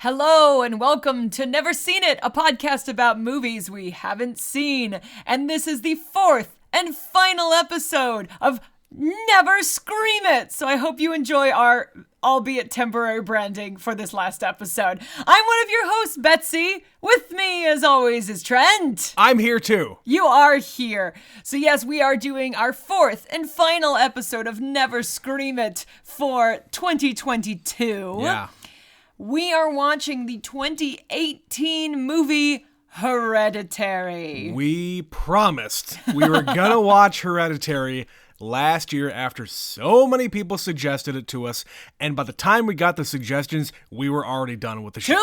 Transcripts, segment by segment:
Hello and welcome to Never Seen It, a podcast about movies we haven't seen. And this is the fourth and final episode of Never Scream It. So I hope you enjoy our, albeit temporary, branding for this last episode. I'm one of your hosts, Betsy. With me, as always, is Trent. I'm here too. You are here. So yes, we are doing our fourth and final episode of Never Scream It for 2022. Yeah. We are watching the 2018 movie Hereditary. We promised we were gonna watch Hereditary last year after so many people suggested it to us, and by the time we got the suggestions, we were already done with the show.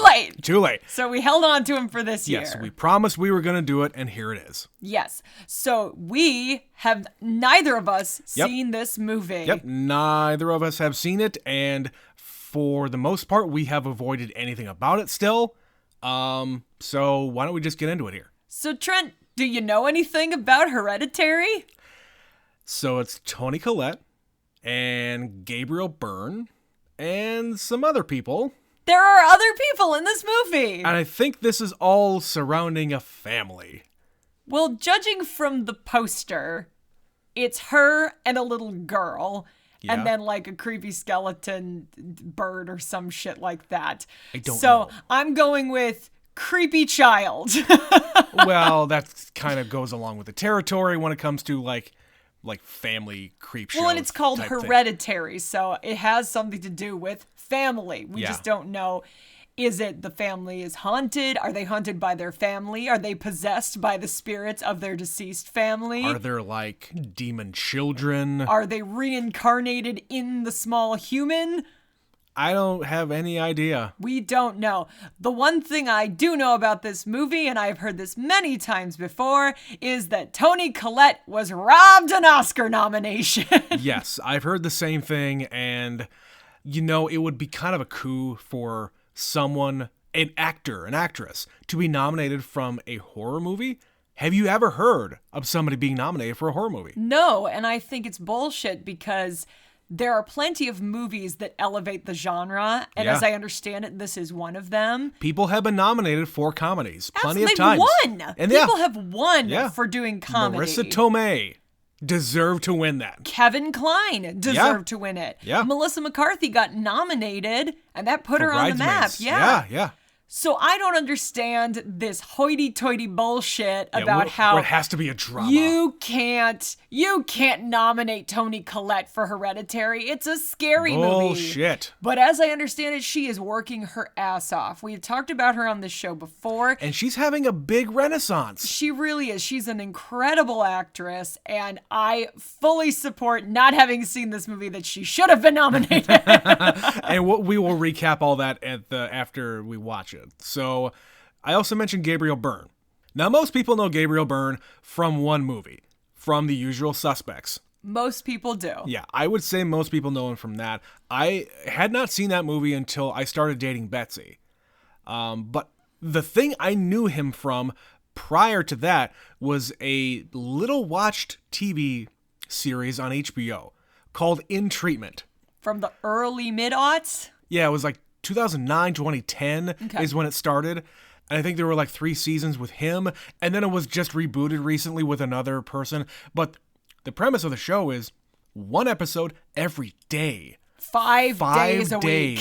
Too late. So we held on to him for this year. Yes, we promised we were gonna do it, and here it is. Yes. So we have neither of us seen this movie. Yep, neither of us have seen it, and for the most part, we have avoided anything about it still. So why don't we just get into it here? So Trent, do you know anything about Hereditary? So it's Toni Collette and Gabriel Byrne and some other people. There are other people in this movie. And I think this is all surrounding a family. Well, judging from the poster, it's her and a little girl. Yeah. And then like a creepy skeleton bird or some shit like that. I don't know. So I'm going with creepy child. Well, that kind of goes along with the territory when it comes to like family creep shows. Well, and it's called type thing. Hereditary, so it has something to do with family. We just don't know. Is it the family is haunted? Are they haunted by their family? Are they possessed by the spirits of their deceased family? Are there like demon children? Are they reincarnated in the small human? I don't have any idea. We don't know. The one thing I do know about this movie, and I've heard this many times before, is that Toni Collette was robbed an Oscar nomination. Yes, I've heard the same thing, and it would be kind of a coup for someone, an actor, an actress, to be nominated from a horror movie. Have you ever heard of somebody being nominated for a horror movie? No, and I think it's bullshit because there are plenty of movies that elevate the genre, and as I understand it, this is one of them. People have been nominated for comedies plenty of They've times. won. And People have won for doing comedy. Marissa Tomei deserved to win that. Kevin Kline deserved to win it. Yeah. Melissa McCarthy got nominated, and that put her on the map. Yeah. So I don't understand this hoity-toity bullshit about how it has to be a drama. You can't nominate Toni Collette for Hereditary. It's a scary movie. Bullshit. But as I understand it, she is working her ass off. We've talked about her on this show before. And she's having a big renaissance. She really is. She's an incredible actress, and I fully support not having seen this movie that she should have been nominated. And we will recap all that after we watch it. So, I also mentioned Gabriel Byrne. Now, most people know Gabriel Byrne from one movie, from The Usual Suspects. Most people do. Yeah, I would say most people know him from that. I had not seen that movie until I started dating Betsy. But the thing I knew him from prior to that was a little watched TV series on HBO called In Treatment. From the early mid-aughts? Yeah, it was like 2009, 2010 is when it started. And I think there were like 3 seasons with him. And then it was just rebooted recently with another person. But the premise of the show is 1 episode every day. 5 days a week.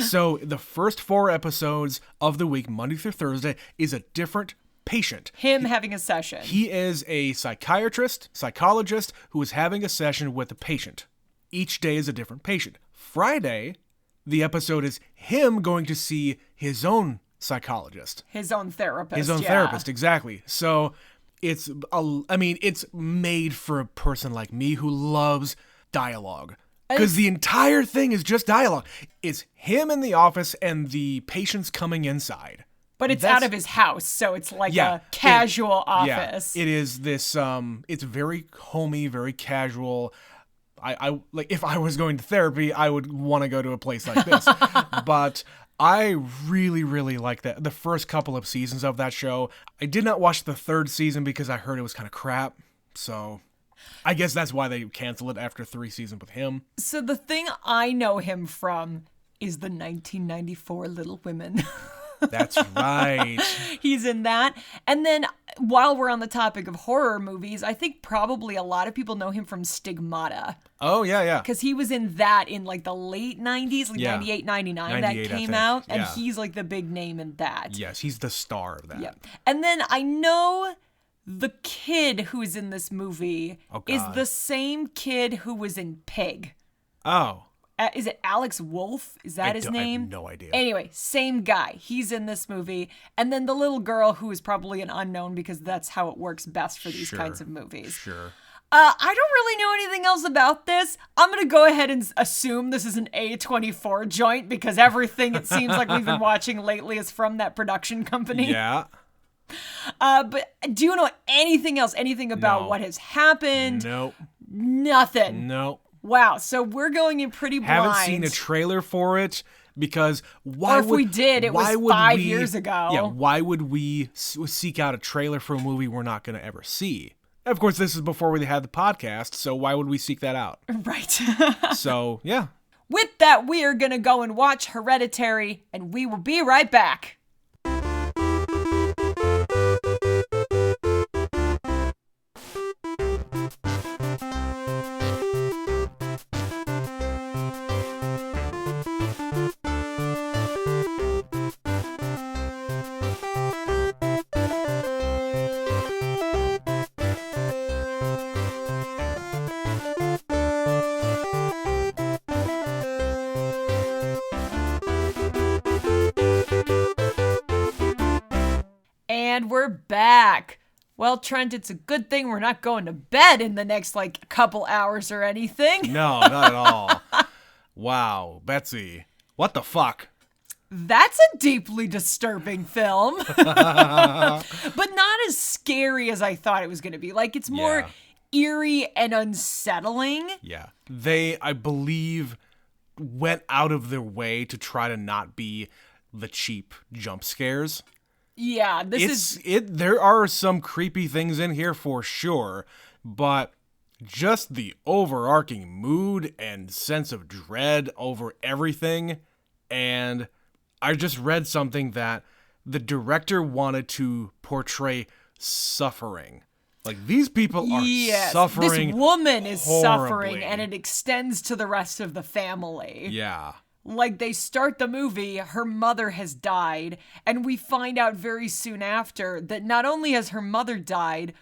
So the first 4 episodes of the week, Monday through Thursday, is a different patient. Him having a session. He is a psychologist who is having a session with a patient. Each day is a different patient. Friday, the episode is him going to see his own psychologist. His own therapist. His own therapist, exactly. So it's made for a person like me who loves dialogue. Because the entire thing is just dialogue. It's him in the office and the patients coming inside. But it's out of his house, so it's like a casual office. Yeah, it is this, it's very homey, very casual. I like if I was going to therapy, I would want to go to a place like this. But I really, really like that. The first couple of seasons of that show. I did not watch the 3rd season because I heard it was kind of crap. So I guess that's why they canceled it after 3 seasons with him. So the thing I know him from is the 1994 Little Women. That's right. He's in that. And then while we're on the topic of horror movies, I think probably a lot of people know him from Stigmata. Oh, yeah. Because he was in that in like the late 90s, like 98, 99 that came out. And he's like the big name in that. Yes, he's the star of that. Yeah. And then I know the kid who is in this movie is the same kid who was in Pig. Oh. Is it Alex Wolff? Is that his name? I have no idea. Anyway, same guy. He's in this movie. And then the little girl who is probably an unknown because that's how it works best for these kinds of movies. Sure. I don't really know anything else about this. I'm going to go ahead and assume this is an A24 joint because everything it seems like we've been watching lately is from that production company. Yeah. But do you know anything else? Anything about what has happened? Nope. Nothing. Nope. Wow, so we're going in pretty blind. Haven't seen a trailer for it because why? Or if we did, it was 5 years ago. Yeah, why would we seek out a trailer for a movie we're not going to ever see? Of course, this is before we had the podcast, so why would we seek that out? Right. So, yeah. With that, we are going to go and watch Hereditary, and we will be right back. And we're back. Well, Trent, it's a good thing we're not going to bed in the next, couple hours or anything. No, not at all. Wow, Betsy. What the fuck? That's a deeply disturbing film. But not as scary as I thought it was going to be. It's more eerie and unsettling. Yeah. They, I believe, went out of their way to try to not be the cheap jump scares. Yeah, there are some creepy things in here for sure, but just the overarching mood and sense of dread over everything. And I just read something that the director wanted to portray suffering. These people are suffering. This woman is horribly. Suffering, and it extends to the rest of the family. Yeah. They start the movie, her mother has died, and we find out very soon after that not only has her mother died,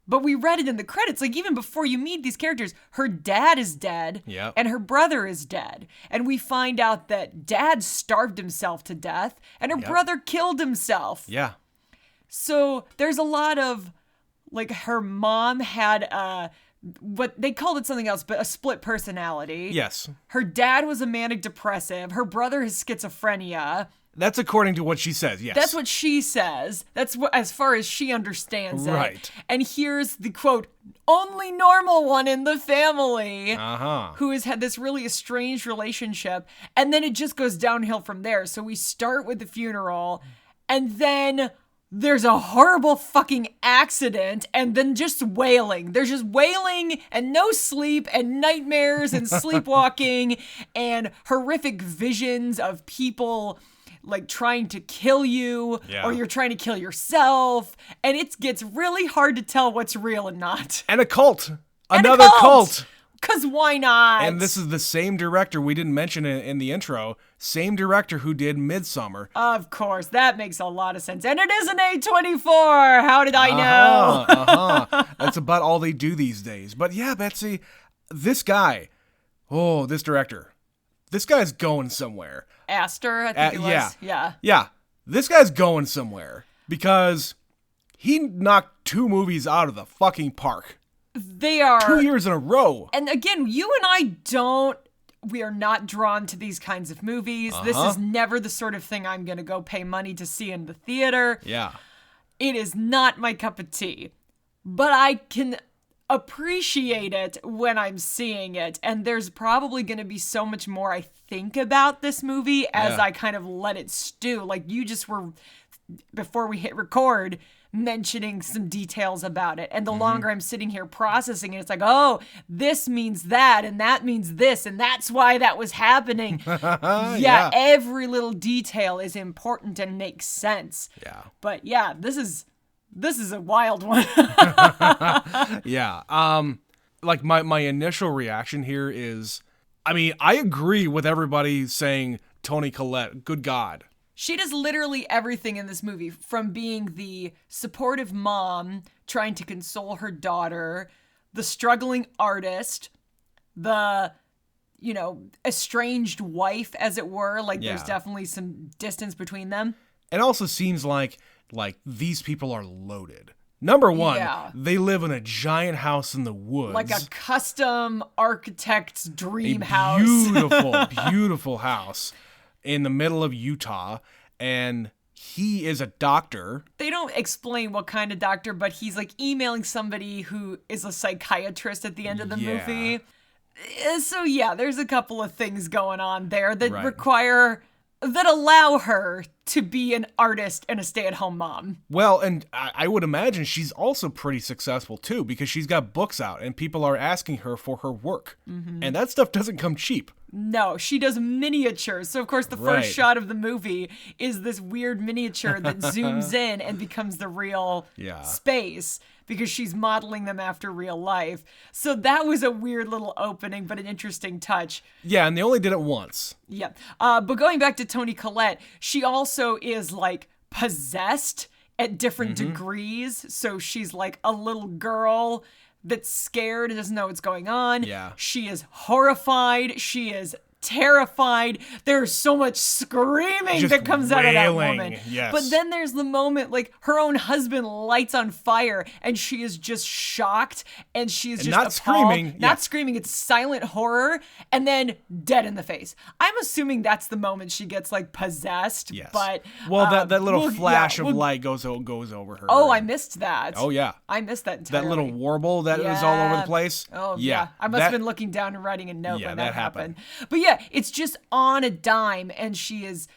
but we read it in the credits, even before you meet these characters, her dad is dead, and her brother is dead. And we find out that dad starved himself to death, and her brother killed himself. Yeah. So there's a lot of, her mom had what they called it something else, but a split personality. Yes. Her dad was a manic depressive. Her brother has schizophrenia. That's according to what she says, yes. That's what she says. That's what, as far as she understands it. Right. And here's the quote, only normal one in the family, who has had this really estranged relationship. And then it just goes downhill from there. So we start with the funeral, and then there's a horrible fucking accident, and then just wailing. There's just wailing and no sleep and nightmares and sleepwalking and horrific visions of people trying to kill you, or you're trying to kill yourself. And it gets really hard to tell what's real and not. And a cult. Another cult. Because why not? And this is the same director, we didn't mention it in the intro, same director who did Midsommar. Of course, that makes a lot of sense. And it is an A24. How did I know? That's about all they do these days. But yeah, Betsy, this guy, this director, this guy's going somewhere. Astor, I think it was. Yeah, this guy's going somewhere because he knocked 2 movies out of the fucking park. They are 2 years in a row. And again, you and I we are not drawn to these kinds of movies. This is never the sort of thing I'm going to go pay money to see in the theater. Yeah. It is not my cup of tea. But I can appreciate it when I'm seeing it. And there's probably going to be so much more I think about this movie as I kind of let it stew. You just were, before we hit record, mentioning some details about it. And the longer I'm sitting here processing it, it's like, oh, this means that, and that means this, and that's why that was happening. Yeah, every little detail is important and makes sense. Yeah. But yeah, this is a wild one. Yeah. Like my initial reaction here is, I mean, I agree with everybody saying Toni Collette, good God. She does literally everything in this movie, from being the supportive mom trying to console her daughter, the struggling artist, the, estranged wife, as it were. Like, there's definitely some distance between them. It also seems like these people are loaded. Number one, they live in a giant house in the woods. Like a custom architect's dream house. Beautiful, beautiful house in the middle of Utah. And he is a doctor. They don't explain what kind of doctor, but he's like emailing somebody who is a psychiatrist at the end of the movie. So yeah, there's a couple of things going on there that that allow her to be an artist and a stay-at-home mom. Well, and I would imagine she's also pretty successful too, because she's got books out and people are asking her for her work. Mm-hmm. And that stuff doesn't come cheap. No, she does miniatures. So, of course, the first shot of the movie is this weird miniature that zooms in and becomes the real space, because she's modeling them after real life. So that was a weird little opening, but an interesting touch. Yeah, and they only did it once. Yeah. But going back to Toni Collette, she also is, like, possessed at different degrees. So she's like a little girl that's scared and doesn't know what's going on. Yeah. She is horrified. She is terrified. There's so much screaming just that comes out of that woman. Yes. But then there's the moment, like, her own husband lights on fire and she is just shocked and she is just not appalled. screaming. Not screaming. It's silent horror and then dead in the face. I'm assuming that's the moment she gets, like, possessed. Yes. But that little flash of light goes over her. Oh, I missed that. Oh, yeah. I missed that entirely. That little warble that was all over the place. Oh, yeah. I must have been looking down and writing a note when that happened. But yeah, it's just on a dime, and she is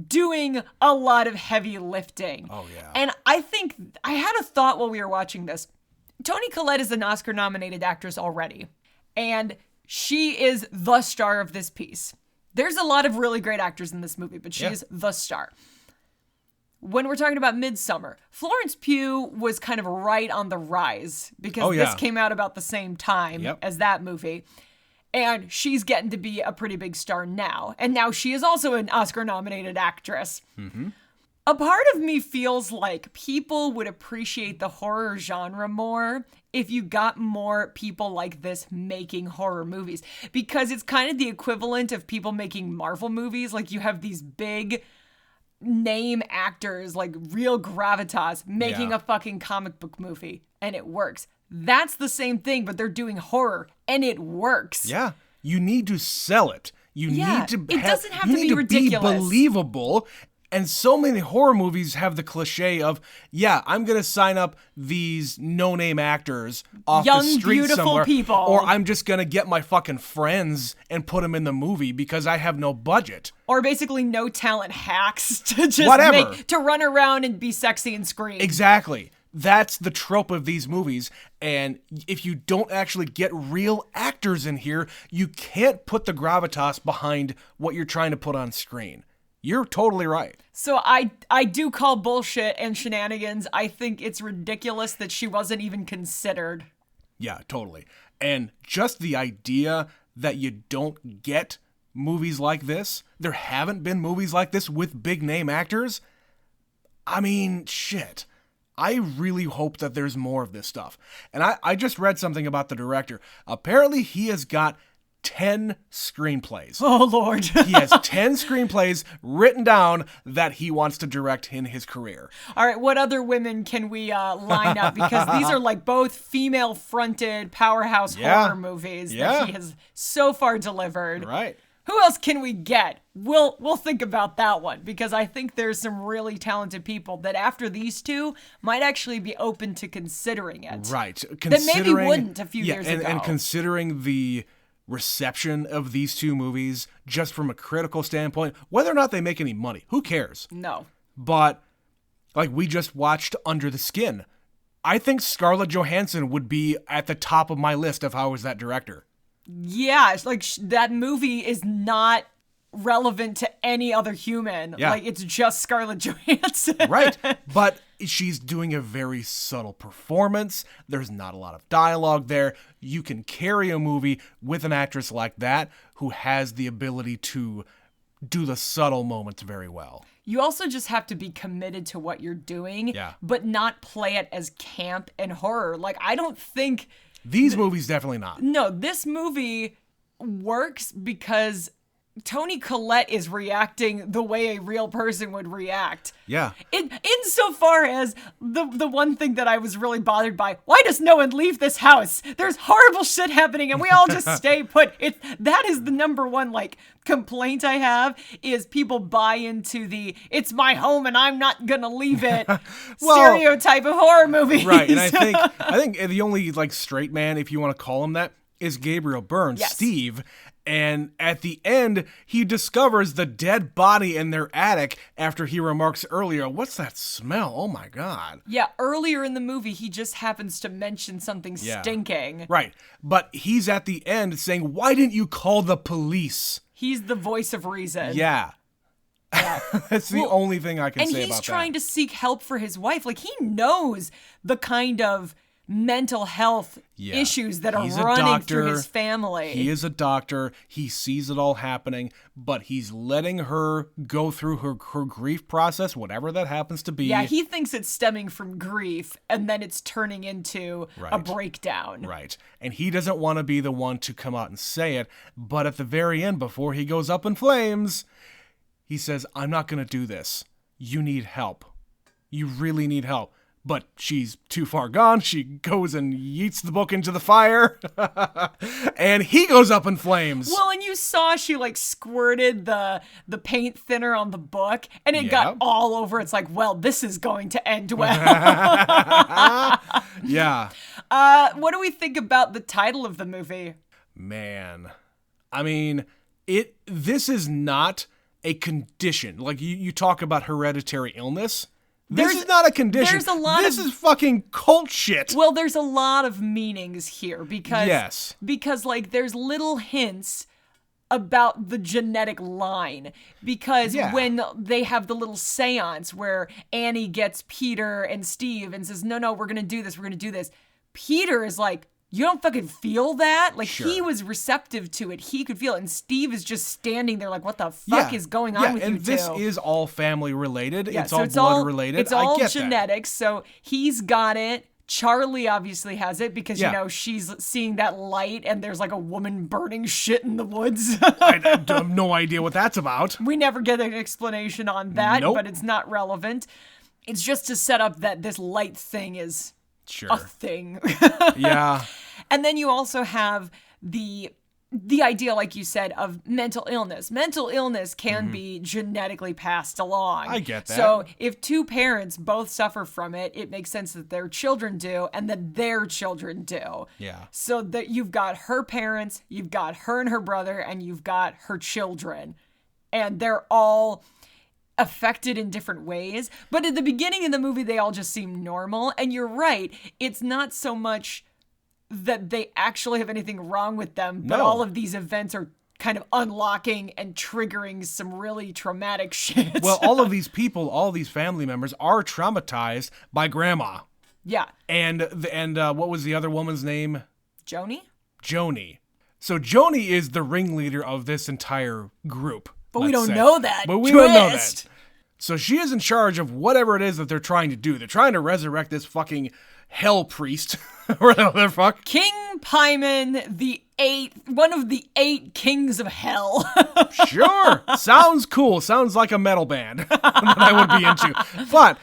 doing a lot of heavy lifting. Oh, yeah. And I think I had a thought while we were watching this. Toni Collette is an Oscar-nominated actress already, and she is the star of this piece. There's a lot of really great actors in this movie, but she is the star. When we're talking about Midsommar, Florence Pugh was kind of right on the rise, because this came out about the same time as that movie. And she's getting to be a pretty big star now. And now she is also an Oscar-nominated actress. Mm-hmm. A part of me feels like people would appreciate the horror genre more if you got more people like this making horror movies. Because it's kind of the equivalent of people making Marvel movies. Like, you have these big name actors, like real gravitas, making a fucking comic book movie. And it works. That's the same thing, but they're doing horror, and it works. Yeah, you need to sell it. You need to. It doesn't have to be ridiculous. Be believable. And so many horror movies have the cliche of, I'm gonna sign up these no-name actors off the street beautiful somewhere, people, or I'm just gonna get my fucking friends and put them in the movie because I have no budget. Or basically no talent hacks to just to run around and be sexy and scream. Exactly. That's the trope of these movies, and if you don't actually get real actors in here, you can't put the gravitas behind what you're trying to put on screen. You're totally right. So I do call bullshit and shenanigans. I think it's ridiculous that she wasn't even considered. Yeah, totally. And just the idea that you don't get movies like this, there haven't been movies like this with big name actors, I mean, shit. I really hope that there's more of this stuff. And I just read something about the director. Apparently, he has got 10 screenplays. Oh, Lord. He has 10 screenplays written down that he wants to direct in his career. All right, what other women can we line up? Because these are like both female-fronted powerhouse horror movies that he has so far delivered. Right. Who else can we get? We'll think about that one, because I think there's some really talented people that after these two might actually be open to considering it. Right. That maybe wouldn't a few years ago. And considering the reception of these two movies, just from a critical standpoint, whether or not they make any money, who cares? No. But Like, we just watched Under the Skin. I think Scarlett Johansson would be at the top of my list if I was that director. Yeah, it's like that movie is not relevant to any other human. Yeah. Like, it's just Scarlett Johansson. Right. But she's doing a very subtle performance. There's not a lot of dialogue there. You can carry a movie with an actress like that who has the ability to do the subtle moments very well. You also just have to be committed to what you're doing, but not play it as camp and horror. Like, I don't think... These movies definitely not. No, this movie works because Toni Collette is reacting the way a real person would react. Yeah. Insofar as the one thing that I was really bothered by, why does no one leave this house? There's horrible shit happening and we all just stay put. That is the number one, like, complaint I have, is people buy into the it's my home and I'm not gonna leave it stereotype of horror movies. Right, and I think the only, like, straight man, if you want to call him that, is Gabriel Byrne, yes. Steve. And at the end, he discovers the dead body in their attic after he remarks earlier, "What's that smell? Oh my God." Yeah, earlier in the movie, he just happens to mention something stinking. Right, but he's at the end saying, "Why didn't you call the police?" He's the voice of reason. Yeah. That's the only thing I can say about that. And he's trying to seek help for his wife. Like, he knows the kind of mental health issues that are running through his family. He is a doctor. He sees it all happening, but he's letting her go through her grief process, whatever that happens to be. Yeah, he thinks it's stemming from grief, and then it's turning into a breakdown. Right. And he doesn't want to be the one to come out and say it, but at the very end, before he goes up in flames, he says, "I'm not going to do this. You need help. You really need help." But she's too far gone. She goes and yeets the book into the fire. And he goes up in flames. Well, and you saw she, like, squirted the paint thinner on the book, and it got all over. It's like, well, this is going to end well. Yeah. What do we think about the title of the movie? Man. I mean, this is not a condition. Like, you talk about hereditary illness. This is not a condition. This is fucking cult shit. Well, there's a lot of meanings here because like, there's little hints about the genetic line, because when they have the little seance where Annie gets Peter and Steve and says, no, we're going to do this. Peter is like, you don't fucking feel that? Like, he was receptive to it. He could feel it. And Steve is just standing there like, what the fuck is going on with you two? And this is all family related. It's all blood related. It's all genetics. So he's got it. Charlie obviously has it because, you know, she's seeing that light and there's like a woman burning shit in the woods. I have no idea what that's about. We never get an explanation on that, but it's not relevant. It's just to set up that this light thing is a thing. Yeah. And then you also have the idea, like you said, of mental illness. Mental illness can be genetically passed along. I get that. So if two parents both suffer from it, it makes sense that their children do and that their children do. Yeah. So that you've got her parents, you've got her and her brother, and you've got her children. And they're all affected in different ways. But at the beginning of the movie, they all just seem normal. And you're right. It's not so much that they actually have anything wrong with them, but all of these events are kind of unlocking and triggering some really traumatic shit. Well, all of these people, all these family members are traumatized by Grandma. Yeah. And what was the other woman's name? Joni. So Joni is the ringleader of this entire group. But we don't know that. But we don't know that. So she is in charge of whatever it is that they're trying to do. They're trying to resurrect this fucking hell priest. Whatever the fuck. King Paimon, one of the 8 kings of hell. Sure. Sounds cool. Sounds like a metal band that I would be into. But,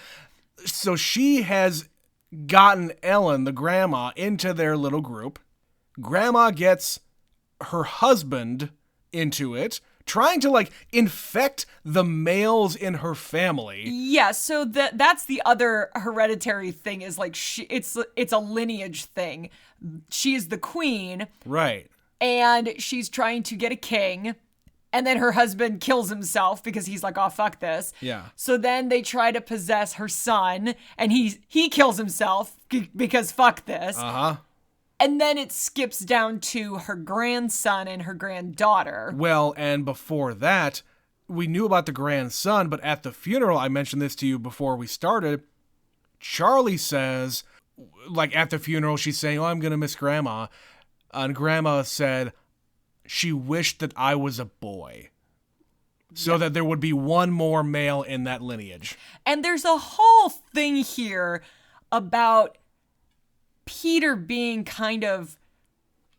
so she has gotten Ellen, the grandma, into their little group. Grandma gets her husband into it, trying to, like, infect the males in her family. Yeah, so that's the other hereditary thing, is like it's a lineage thing. She is the queen. Right. And she's trying to get a king. And then her husband kills himself because he's like, oh, fuck this. Yeah. So then they try to possess her son, and he kills himself because fuck this. Uh-huh. And then it skips down to her grandson and her granddaughter. Well, and before that, we knew about the grandson, but at the funeral, I mentioned this to you before we started, Charlie says, like at the funeral, she's saying, oh, I'm going to miss Grandma. And Grandma said she wished that I was a boy. So that there would be one more male in that lineage. And there's a whole thing here about Peter being kind of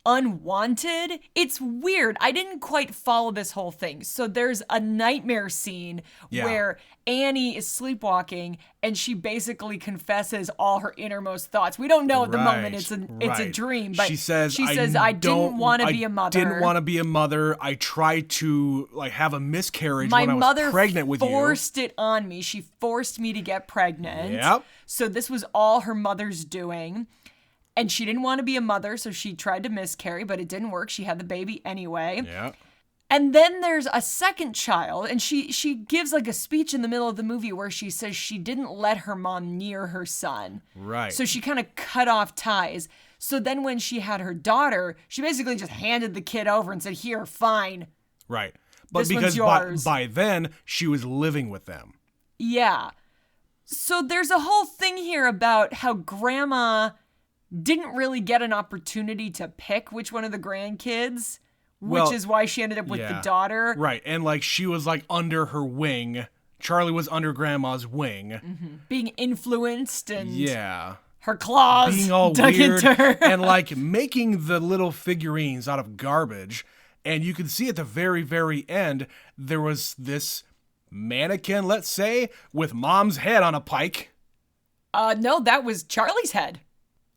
unwanted. It's weird. I didn't quite follow this whole thing. So there's a nightmare scene where Annie is sleepwalking and she basically confesses all her innermost thoughts. We don't know at the moment it's a dream, but she says I didn't want to be a mother. Didn't want to be a mother. I tried to have a miscarriage when I was pregnant with you. My mother forced it on me. She forced me to get pregnant. Yep. So this was all her mother's doing. And she didn't want to be a mother, so she tried to miscarry, but it didn't work. She had the baby anyway. Yeah. And then there's a second child, and she gives like a speech in the middle of the movie where she says she didn't let her mom near her son. Right. So she kind of cut off ties. So then when she had her daughter, she basically just handed the kid over and said, here, fine. Right. But this because one's yours. by then, she was living with them. Yeah. So there's a whole thing here about how Grandma didn't really get an opportunity to pick which one of the grandkids, which is why she ended up with the daughter. Right. And she was under her wing. Charlie was under Grandma's wing. Mm-hmm. Being influenced and her claws being all dug weird into her. and making the little figurines out of garbage. And you can see at the very, very end, there was this mannequin, let's say, with Mom's head on a pike. No, that was Charlie's head.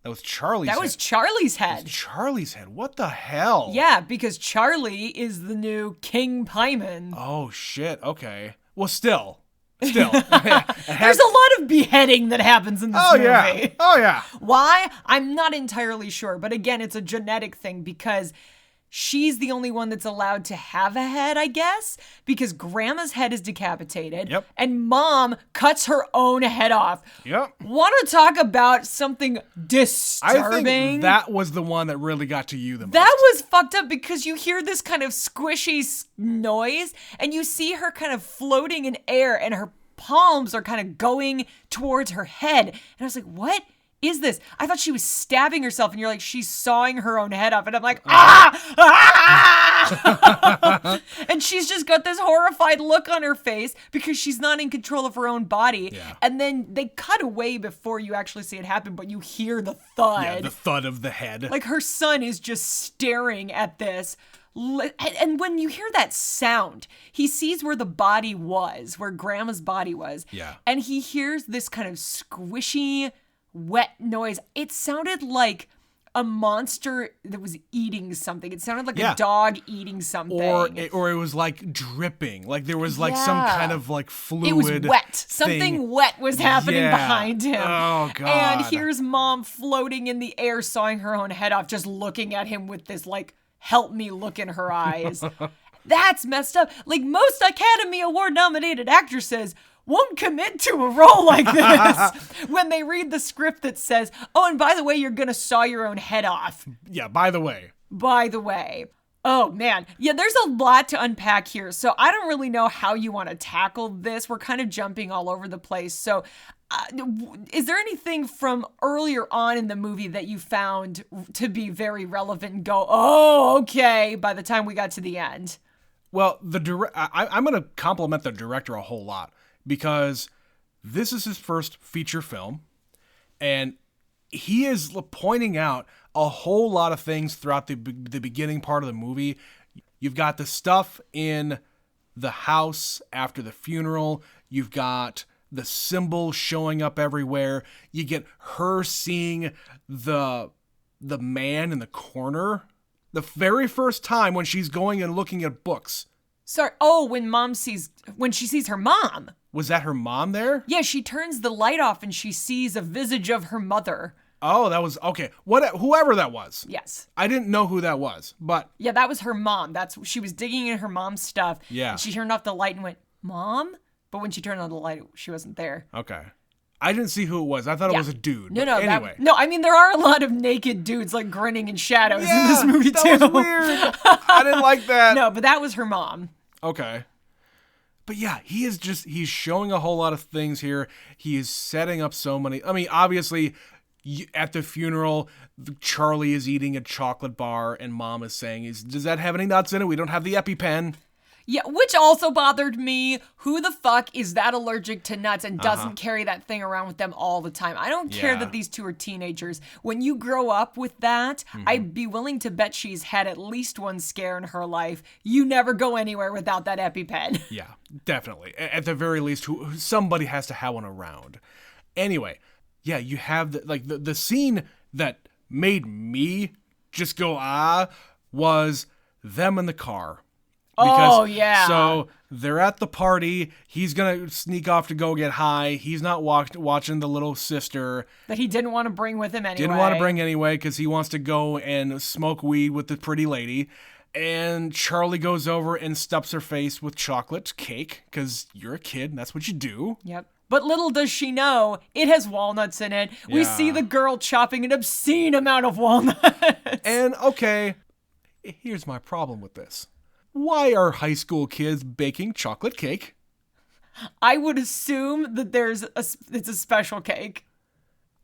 That was Charlie's head. That was Charlie's head. That was Charlie's head. What the hell? Yeah, because Charlie is the new King Paimon. Oh, shit. Okay. Well, still. There's a lot of beheading that happens in this movie. Oh, yeah. Why? I'm not entirely sure. But again, it's a genetic thing because she's the only one that's allowed to have a head, I guess, because Grandma's head is decapitated. Yep. And Mom cuts her own head off. Yep. Want to talk about something disturbing? I think that was the one that really got to you the most. That was fucked up because you hear this kind of squishy noise and you see her kind of floating in air and her palms are kind of going towards her head. And I was like, what is this? I thought she was stabbing herself, and you're like, she's sawing her own head off, and I'm like, ah! And she's just got this horrified look on her face because she's not in control of her own body. Yeah. And then they cut away before you actually see it happen, but you hear the thud. Yeah, the thud of the head. Like her son is just staring at this. And when you hear that sound, he sees where the body was, where Grandma's body was. Yeah. And he hears this kind of squishy, wet noise. It sounded like a monster that was eating something. It sounded like a dog eating something. Or it was dripping. Like there was some kind of fluid. It was wet. Something wet was happening behind him. Oh, God. And here's Mom floating in the air, sawing her own head off, just looking at him with this help me look in her eyes. That's messed up. Most Academy Award nominated actresses won't commit to a role like this when they read the script that says, oh, and by the way, you're going to saw your own head off. Yeah, by the way. Oh, man. Yeah, there's a lot to unpack here. So I don't really know how you want to tackle this. We're kind of jumping all over the place. So is there anything from earlier on in the movie that you found to be very relevant and go, oh, okay, by the time we got to the end? Well, I'm going to compliment the director a whole lot because this is his first feature film, and he is pointing out a whole lot of things throughout the beginning part of the movie. You've got the stuff in the house after the funeral. You've got the symbol showing up everywhere. You get her seeing the man in the corner. The very first time when she's going and looking at books. Sorry. When she sees her mom. Was that her mom there? Yeah, she turns the light off and she sees a visage of her mother. Oh, that was okay. Whoever that was. Yes. I didn't know who that was, but Yeah, that was her mom. She was digging in her mom's stuff. Yeah. And she turned off the light and went, "Mom?" But when she turned on the light, she wasn't there. okay. I didn't see who it was. I thought it was a dude. No, but no. Anyway. I mean, there are a lot of naked dudes like grinning in shadows in Yeah, this movie that too. was weird. I didn't like that. No, but that was her mom. Okay. But yeah, he's showing a whole lot of things here. He is setting up so many. I mean, obviously, at the funeral, Charlie is eating a chocolate bar, and Mom is saying, "Does that have any nuts in it? We don't have the EpiPen." Yeah, which also bothered me. Who the fuck is that allergic to nuts and doesn't carry that thing around with them all the time? I don't care that these two are teenagers. When you grow up with that, I'd be willing to bet she's had at least one scare in her life. You never go anywhere without that EpiPen. Yeah, definitely. At the very least, somebody has to have one around. Anyway, yeah, you have the scene that made me just go was them in the car. Because, yeah. So they're at the party. He's going to sneak off to go get high. He's not watching the little sister. That he didn't want to bring with him anyway. Didn't want to bring anyway because he wants to go and smoke weed with the pretty lady. And Charlie goes over and stuffs her face with chocolate cake because you're a kid and that's what you do. Yep. But little does she know, it has walnuts in it. We Yeah. see the girl chopping an obscene amount of walnuts. And okay, here's my problem with this. Why are high school kids baking chocolate cake? I would assume that it's a special cake.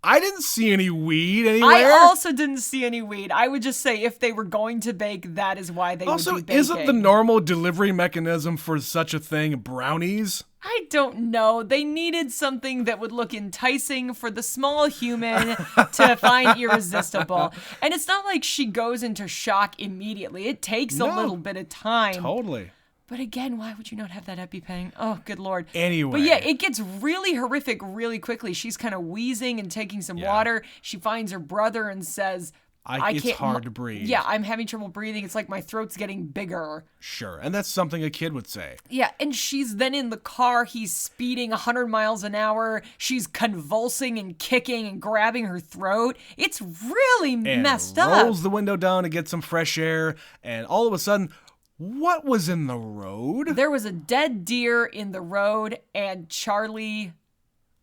I didn't see any weed anywhere. I also didn't see any weed. I would just say if they were going to bake, that is why they would be baking. Isn't the normal delivery mechanism for such a thing brownies? I don't know. They needed something that would look enticing for the small human to find irresistible. And it's not like she goes into shock immediately. It takes a little bit of time. Totally. But again, why would you not have that EpiPen? Oh, good Lord. Anyway. But yeah, it gets really horrific really quickly. She's kind of wheezing and taking some water. She finds her brother and says, it's hard to breathe. Yeah, I'm having trouble breathing. It's like my throat's getting bigger. Sure. And that's something a kid would say. Yeah, and she's then in the car. He's speeding 100 miles an hour. She's convulsing and kicking and grabbing her throat. It's really messed up. Rolls the window down to get some fresh air. And all of a sudden, what was in the road? There was a dead deer in the road, and Charlie...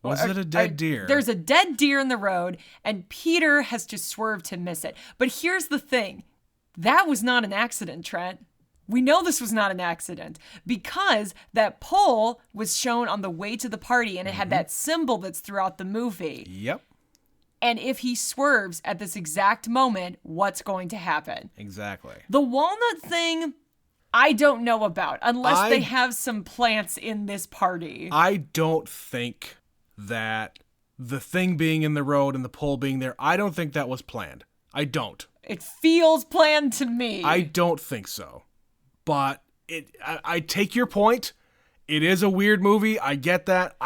Was it a dead deer? There's a dead deer in the road, and Peter has to swerve to miss it. But here's the thing. That was not an accident, Trent. We know this was not an accident because that pole was shown on the way to the party, and it had that symbol that's throughout the movie. Yep. And if he swerves at this exact moment, what's going to happen? Exactly. The walnut thing... I don't know about, unless they have some plants in this party. I don't think that the thing being in the road and the pole being there, I don't think that was planned. I don't. It feels planned to me. I don't think so. But I take your point. It is a weird movie. I get that.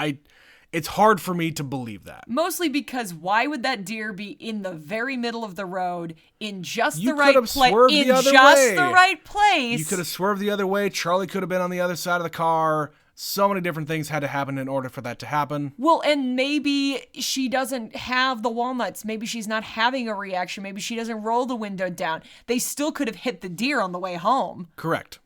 It's hard for me to believe that. Mostly because why would that deer be in the very middle of the road in just the right place? In just the right place. You could have swerved the other way. Charlie could have been on the other side of the car. So many different things had to happen in order for that to happen. Well, and maybe she doesn't have the walnuts. Maybe she's not having a reaction. Maybe she doesn't roll the window down. They still could have hit the deer on the way home. Correct.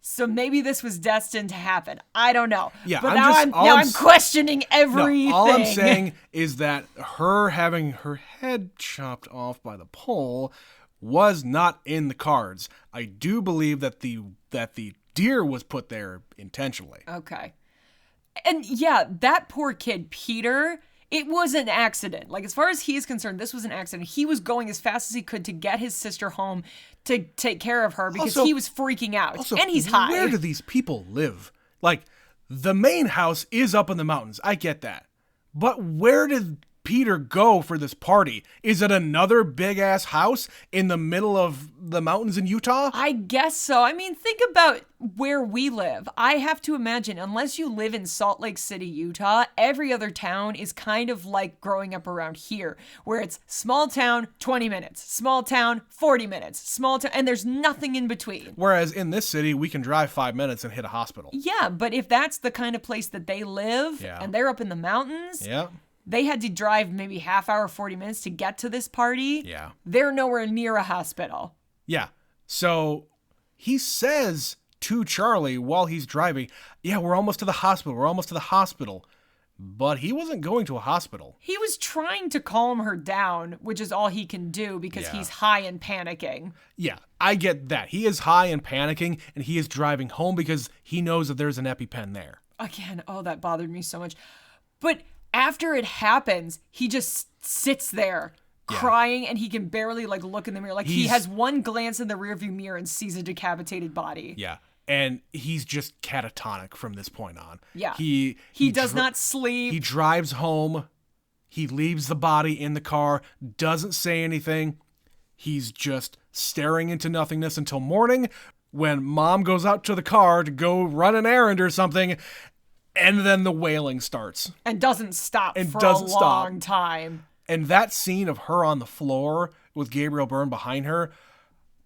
So maybe this was destined to happen. I don't know. Yeah, but I'm questioning everything. No, all I'm saying is that her having her head chopped off by the pole was not in the cards. I do believe that the deer was put there intentionally. Okay. And yeah, that poor kid, Peter, it was an accident. Like, as far as he is concerned, this was an accident. He was going as fast as he could to get his sister home to take care of her because he was freaking out. Also, and he's high. Where do these people live? Like, the main house is up in the mountains. I get that. But where did Peter go for this party? Is it another big-ass house in the middle of the mountains in Utah? I guess so. I mean, think about where we live. I have to imagine, unless you live in Salt Lake City, Utah, every other town is kind of like growing up around here, where it's small town, 20 minutes, small town, 40 minutes, small town, and there's nothing in between. Whereas in this city, we can drive 5 minutes and hit a hospital. Yeah, but if that's the kind of place that they live, and they're up in the mountains... Yeah. They had to drive maybe half hour, 40 minutes to get to this party. Yeah. They're nowhere near a hospital. Yeah. So he says to Charlie while he's driving, yeah, we're almost to the hospital. We're almost to the hospital. But he wasn't going to a hospital. He was trying to calm her down, which is all he can do because he's high and panicking. Yeah, I get that. He is high and panicking, and he is driving home because he knows that there's an EpiPen there. Again, that bothered me so much. But after it happens, he just sits there crying, and he can barely look in the mirror. Like, he has one glance in the rearview mirror and sees a decapitated body. Yeah. And he's just catatonic from this point on. Yeah. He does not sleep. He drives home. He leaves the body in the car, doesn't say anything. He's just staring into nothingness until morning when Mom goes out to the car to go run an errand or something, and then the wailing starts. And doesn't stop for a long time. And that scene of her on the floor with Gabriel Byrne behind her,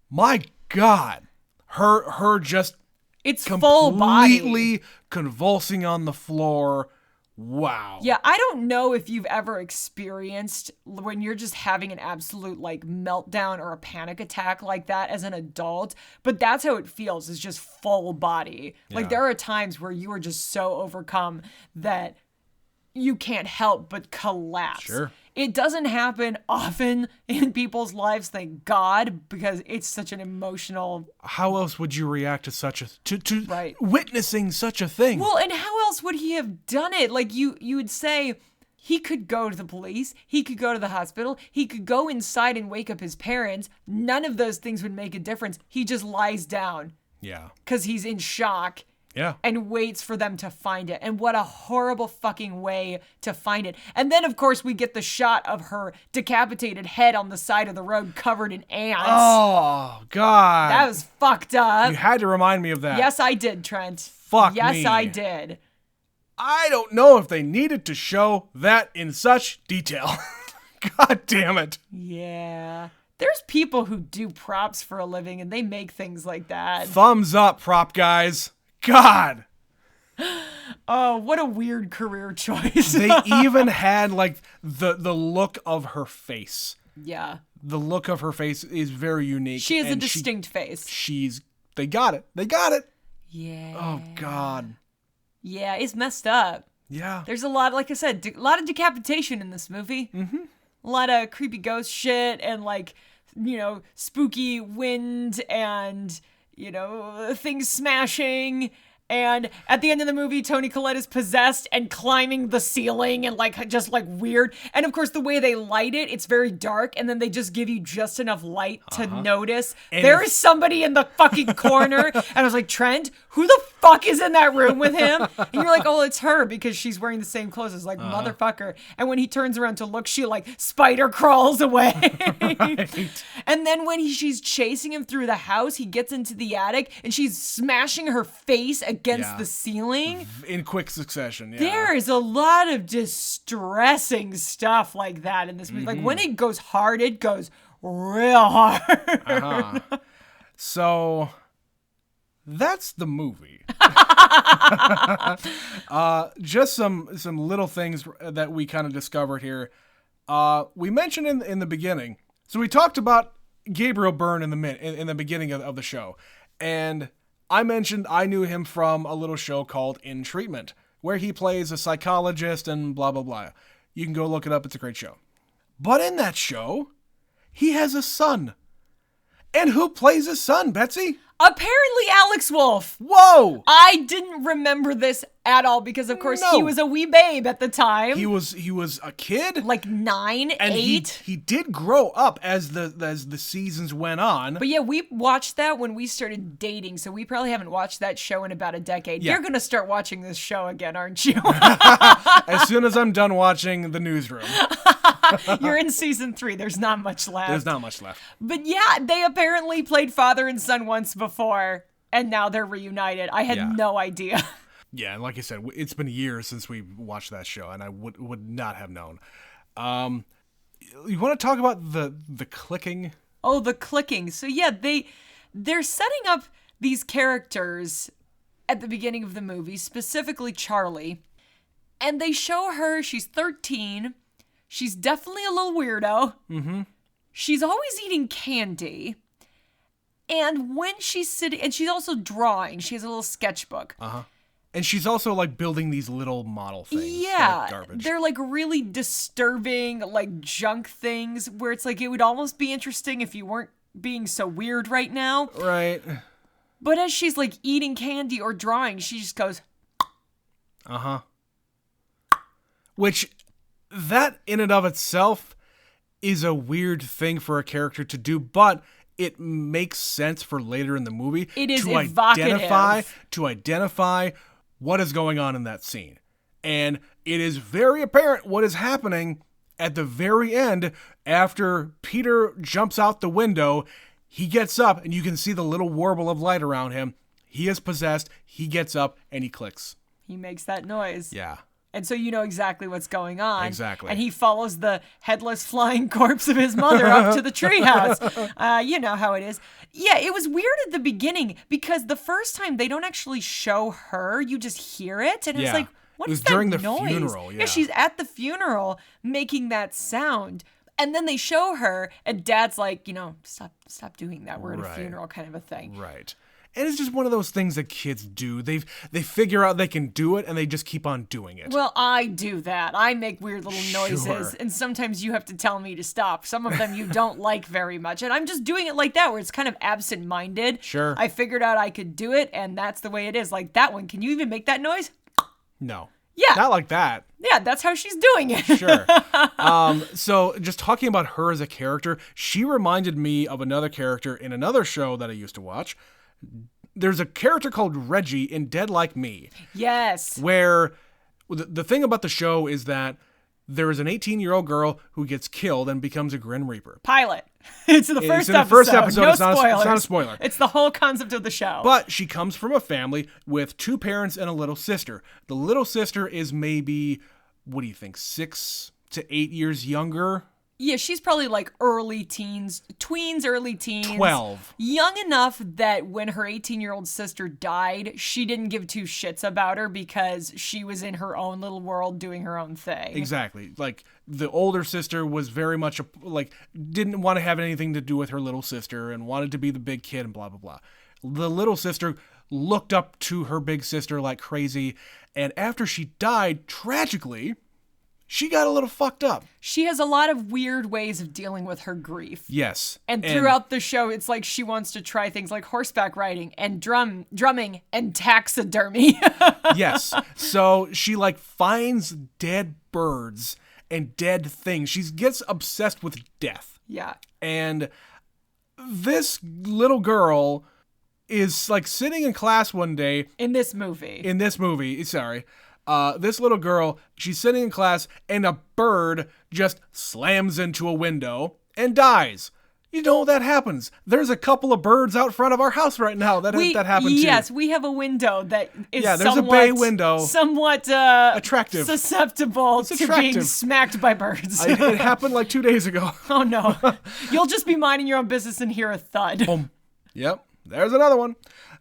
my God, her just... It's full body. Completely convulsing on the floor. Wow. Yeah, I don't know if you've ever experienced when you're just having an absolute meltdown or a panic attack like that as an adult, but that's how it feels, is just full body. Yeah. There are times where you are just so overcome that you can't help but collapse. Sure. It doesn't happen often in people's lives, thank God, because it's such an emotional... How else would you react to such a... to Right. witnessing such a thing? Well, and how else would he have done it? You would say he could go to the police, he could go to the hospital, he could go inside and wake up his parents. None of those things would make a difference. He just lies down. Yeah. Because he's in shock. Yeah. And waits for them to find it. And what a horrible fucking way to find it. And then, of course, we get the shot of her decapitated head on the side of the road covered in ants. Oh, God. That was fucked up. You had to remind me of that. Yes, I did, Trent. Fuck yes, me. I did. I don't know if they needed to show that in such detail. God damn it. Yeah. There's people who do props for a living and they make things like that. Thumbs up, prop guys. God. Oh, what a weird career choice. They even had the look of her face. Yeah. The look of her face is very unique. She has a distinct face. They got it. They got it. Yeah. Oh, God. Yeah, it's messed up. Yeah. There's a lot, like I said, a lot of decapitation in this movie. Mm-hmm. A lot of creepy ghost shit and spooky wind and, things smashing. And at the end of the movie, Toni Collette is possessed and climbing the ceiling and just weird. And of course, the way they light it, it's very dark. And then they just give you just enough light to notice there is somebody in the fucking corner. And I was like, Trent, who the fuck is in that room with him? And you're like, oh, it's her because she's wearing the same clothes as motherfucker. And when he turns around to look, she spider crawls away. Right. And then when she's chasing him through the house, he gets into the attic and she's smashing her face against the ceiling. In quick succession, yeah. There is a lot of distressing stuff like that in this movie. Mm-hmm. When it goes hard, it goes real hard. So that's the movie. Just some little things that we kind of discovered here. We mentioned in the beginning. So we talked about Gabriel Byrne in the beginning of the show, and I mentioned I knew him from a little show called In Treatment, where he plays a psychologist and blah, blah, blah. You can go look it up. It's a great show. But in that show, he has a son. And who plays his son, Betsy? Apparently Alex Wolff. Whoa! I didn't remember this at all because, of course, he was a wee babe at the time. He was a kid, 9, and 8. He did grow up as the seasons went on. But yeah, we watched that when we started dating, so we probably haven't watched that show in about a decade. Yeah. You're gonna start watching this show again, aren't you? As soon as I'm done watching The Newsroom. You're in season 3. There's not much left. There's not much left. But yeah, they apparently played father and son once before, and now they're reunited. I had no idea. Yeah, and like I said, it's been years since we watched that show, and I would not have known. You want to talk about the clicking? Oh, the clicking. So yeah, they're setting up these characters at the beginning of the movie, specifically Charlie. And they show her, she's 13. She's definitely a little weirdo. Mm-hmm. She's always eating candy. And when she's sitting, and she's also drawing. She has a little sketchbook. Uh-huh. And she's also like building these little model things. Yeah. Like garbage. They're like really disturbing, like junk things where it's like it would almost be interesting if you weren't being so weird right now. Right. But as she's like eating candy or drawing, she just goes, uh-huh. Which, that in and of itself is a weird thing for a character to do, but it makes sense for later in the movie. It is to evocative. To identify what is going on in that scene. And it is very apparent what is happening at the very end after Peter jumps out the window. He gets up and you can see the little warble of light around him. He is possessed. He gets up and he clicks. He makes that noise. Yeah. And so you know exactly what's going on. Exactly. And he follows the headless flying corpse of his mother up to the treehouse. You know how it is. Yeah, it was weird at the beginning because the first time they don't actually show her. You just hear it. And it's like, what is that during the noise? funeral. Yeah, she's at the funeral making that sound. And then they show her and Dad's like, stop doing that. We're at a funeral kind of a thing. Right. And it's just one of those things that kids do. They figure out they can do it, and they just keep on doing it. Well, I do that. I make weird little noises, Sure. and sometimes you have to tell me to stop. Some of them you don't like very much, and I'm just doing it like that, where it's kind of absent-minded. Sure. I figured out I could do it, and that's the way it is. Like that one. Can you even make that noise? No. Yeah. Not like that. Yeah, that's how she's doing it. Sure. So just talking about her as a character, she reminded me of another character in another show that I used to watch. There's a character called Reggie in Dead Like Me. Yes. Where the thing about the show is that there is an 18-year-old girl who gets killed and becomes a Grim Reaper. Pilot. It's in the first in the episode. first episode. No It's spoilers. not a spoiler. It's the whole concept of the show. But she comes from a family with 2 parents and a little sister. The little sister is maybe, what do you think, 6 to 8 years younger? Yeah, she's probably like early teens, tweens, early teens. 12. Young enough that when her 18-year-old sister died, she didn't give 2 shits about her because she was in her own little world doing her own thing. Exactly. Like, the older sister was very much, didn't want to have anything to do with her little sister and wanted to be the big kid and blah, blah, blah. The little sister looked up to her big sister like crazy, and after she died, tragically, she got a little fucked up. She has a lot of weird ways of dealing with her grief. Yes. And throughout the show, it's like she wants to try things like horseback riding and drumming and taxidermy. Yes. So she finds dead birds and dead things. She gets obsessed with death. Yeah. And this little girl is sitting in class one day. In this movie, this little girl, she's sitting in class and a bird just slams into a window and dies. You know that happens. There's a couple of birds out front of our house right now that happened to. Yes, we have a window that is there's a bay window. Somewhat attractive. Susceptible to being smacked by birds. It happened 2 days ago. Oh no. You'll just be minding your own business and hear a thud. Boom. Yep. There's another one.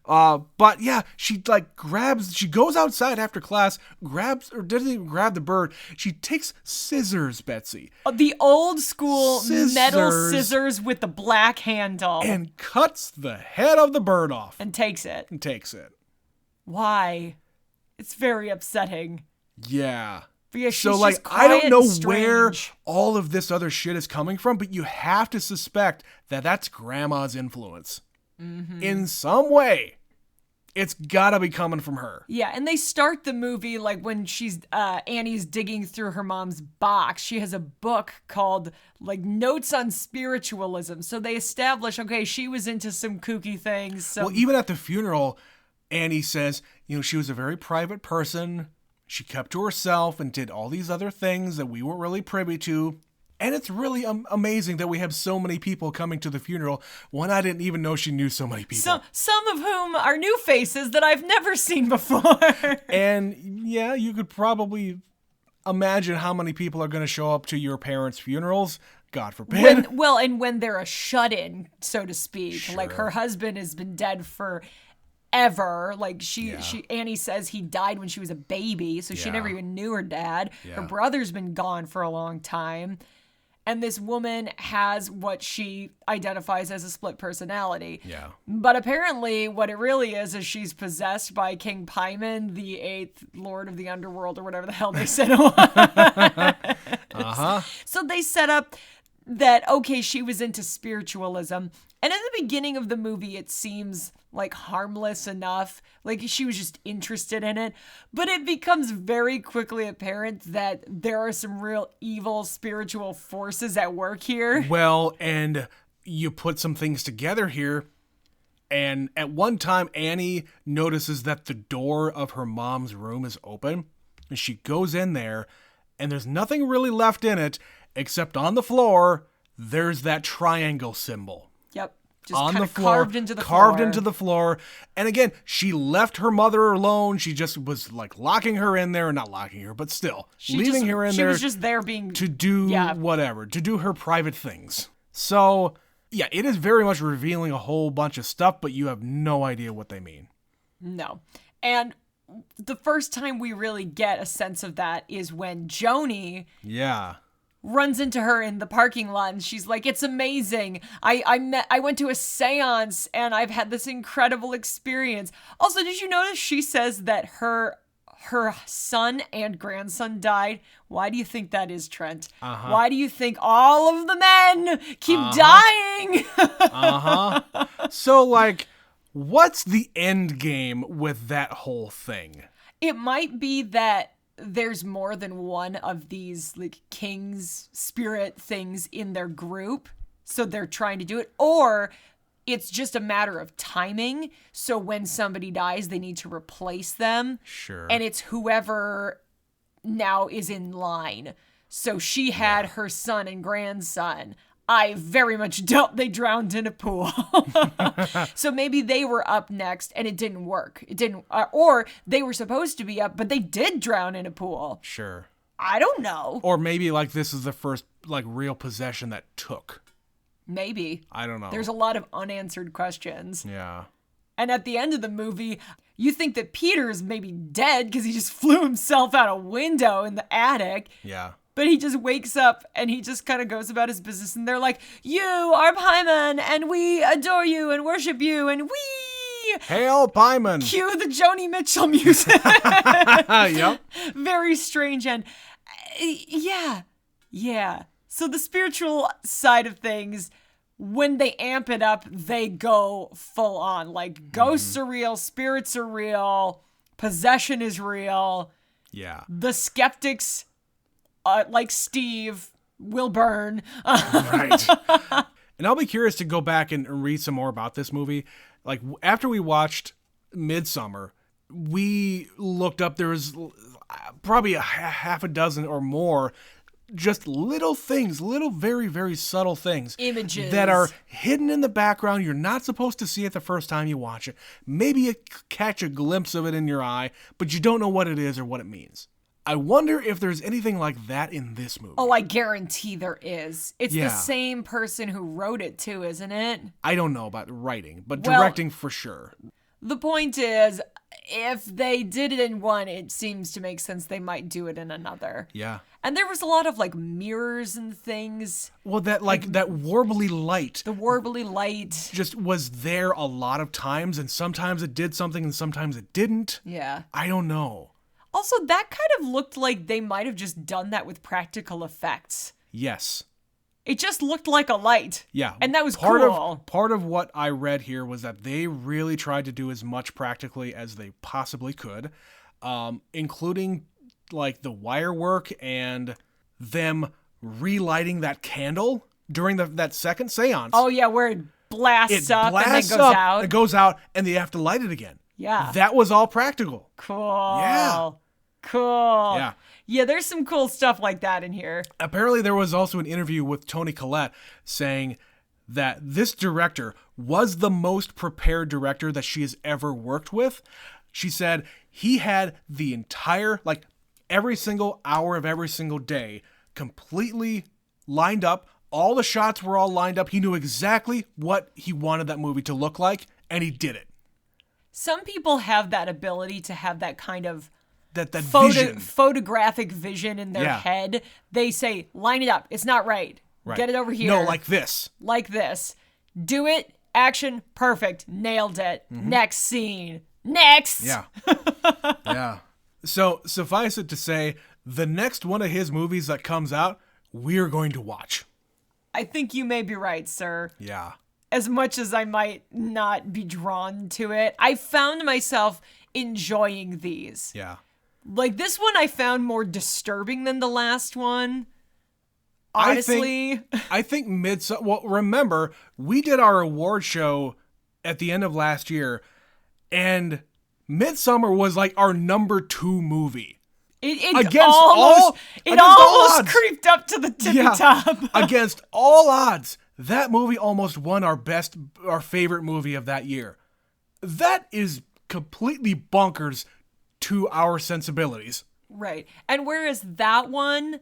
But yeah, she goes outside after class, doesn't even grab the bird. She takes scissors, Betsy. The old school metal scissors with the black handle. And cuts the head of the bird off. And takes it. Why? It's very upsetting. Yeah. But yeah, she's so just I don't know and where all of this other shit is coming from, but you have to suspect that that's grandma's influence. Mm-hmm. In some way. It's gotta be coming from her. Yeah, and they start the movie when she's Annie's digging through her mom's box. She has a book called Notes on Spiritualism. So they establish, okay, she was into some kooky things. Well, even at the funeral, Annie says, she was a very private person. She kept to herself and did all these other things that we weren't really privy to. And it's really amazing that we have so many people coming to the funeral when I didn't even know she knew so many people. Some of whom are new faces that I've never seen before. And yeah, you could probably imagine how many people are going to show up to your parents' funerals. God forbid. When they're a shut-in, so to speak. Sure. Her husband has been dead for ever. Like Yeah. Annie says he died when she was a baby, so she Yeah. never even knew her dad. Yeah. Her brother's been gone for a long time. And this woman has what she identifies as a split personality. Yeah. But apparently what it really is she's possessed by King Paimon, the 8th Lord of the Underworld, or whatever the hell they said it was. Uh-huh. So they set up that, okay, she was into spiritualism. And in the beginning of the movie, it seems like harmless enough. Like she was just interested in it. But it becomes very quickly apparent that there are some real evil spiritual forces at work here. Well, and you put some things together here. And at one time, Annie notices that the door of her mom's room is open. And she goes in there, and there's nothing really left in it, except on the floor, there's that triangle symbol. Yep. Just On kind the of floor, carved into the carved floor. into the floor. And again, she left her mother alone. She just was like locking her in there, not locking her, but still leaving her in she there. was just there being to do whatever, to do her private things. So, yeah, it is very much revealing a whole bunch of stuff, but you have no idea what they mean. No. And the first time we really get a sense of that is when Joni runs into her in the parking lot and she's like, it's amazing. I went to a seance and I've had this incredible experience. Also, did you notice she says that her son and grandson died? Why do you think that is, Trent? Why do you think all of the men keep dying? So, like, what's the end game with that whole thing? It might be that there's more than one of these like king's spirit things in their group, so they're trying to do it, or it's just a matter of timing. So when somebody dies, they need to replace them. Sure. And it's whoever now is in line. So she had her son and grandson. I very much doubt they drowned in a pool. So maybe they were up next and it didn't work. It didn't, or they were supposed to be up, but they did drown in a pool. Sure. I don't know. Or maybe like this is the first like real possession that took. Maybe. I don't know. There's a lot of unanswered questions. Yeah. And at the end of the movie, you think that Peter's maybe dead because he just flew himself out a window in the attic. Yeah. But he just wakes up and he just kind of goes about his business. And they're like, you are Paimon and we adore you and worship you and we... Hail Paimon! Cue the Joni Mitchell music. Yep. Very strange. And yeah. So the spiritual side of things, when they amp it up, they go full on. Like ghosts are real, spirits are real, possession is real. Yeah. The skeptics... like Steve, will burn. Right. And I'll be curious to go back and read some more about this movie. Like, after we watched Midsommar, we looked up, there was probably a half a dozen or more just little things, little very, very subtle things. Images. That are hidden in the background. You're not supposed to see it the first time you watch it. Maybe you catch a glimpse of it in your eye, but you don't know what it is or what it means. I wonder if there's anything like that in this movie. Oh, I guarantee there is. It's Yeah. the same person who wrote it too, isn't it? I don't know about writing, but Well, directing for sure. The point is, if they did it in one, it seems to make sense they might do it in another. Yeah. And there was a lot of like mirrors and things. Well, that that warbly light The warbly light. just was there a lot of times, and sometimes it did something and sometimes it didn't. Yeah. I don't know. Also, that kind of looked like they might have just done that with practical effects. Yes. It just looked like a light. Yeah. And that was part cool. Part of what I read here was that they really tried to do as much practically as they possibly could, including like the wire work and them relighting that candle during that second seance. Oh, yeah, where it blasts up and then blasts goes up, out. it goes out, and they have to light it again. Yeah. That was all practical. Cool. Yeah. Cool. Yeah. Yeah, there's some cool stuff like that in here. Apparently, there was also an interview with Toni Collette saying that this director was the most prepared director that she has ever worked with. She said he had the entire, like, every single hour of every single day completely lined up. All the shots were all lined up. He knew exactly what he wanted that movie to look like, and he did it. Some people have that ability to have that kind of that vision. Photographic vision in their head. They say, line it up. It's not right. Get it over here. No, like this. Like this. Do it. Action. Perfect. Nailed it. Next scene. Next. Yeah. Yeah. So suffice it to say, the next one of his movies that comes out, we're going to watch. I think you may be right, sir. Yeah. As much as I might not be drawn to it, I found myself enjoying these. Yeah. Like, this one I found more disturbing than the last one. Honestly. I think Midsommar... Well, remember, we did our award show at the end of last year, and Midsommar was like our number 2 movie. It almost creeped up to the tippy top. Against all odds, that movie almost won our favorite movie of that year. That is completely bonkers to our sensibilities. Right. And whereas that one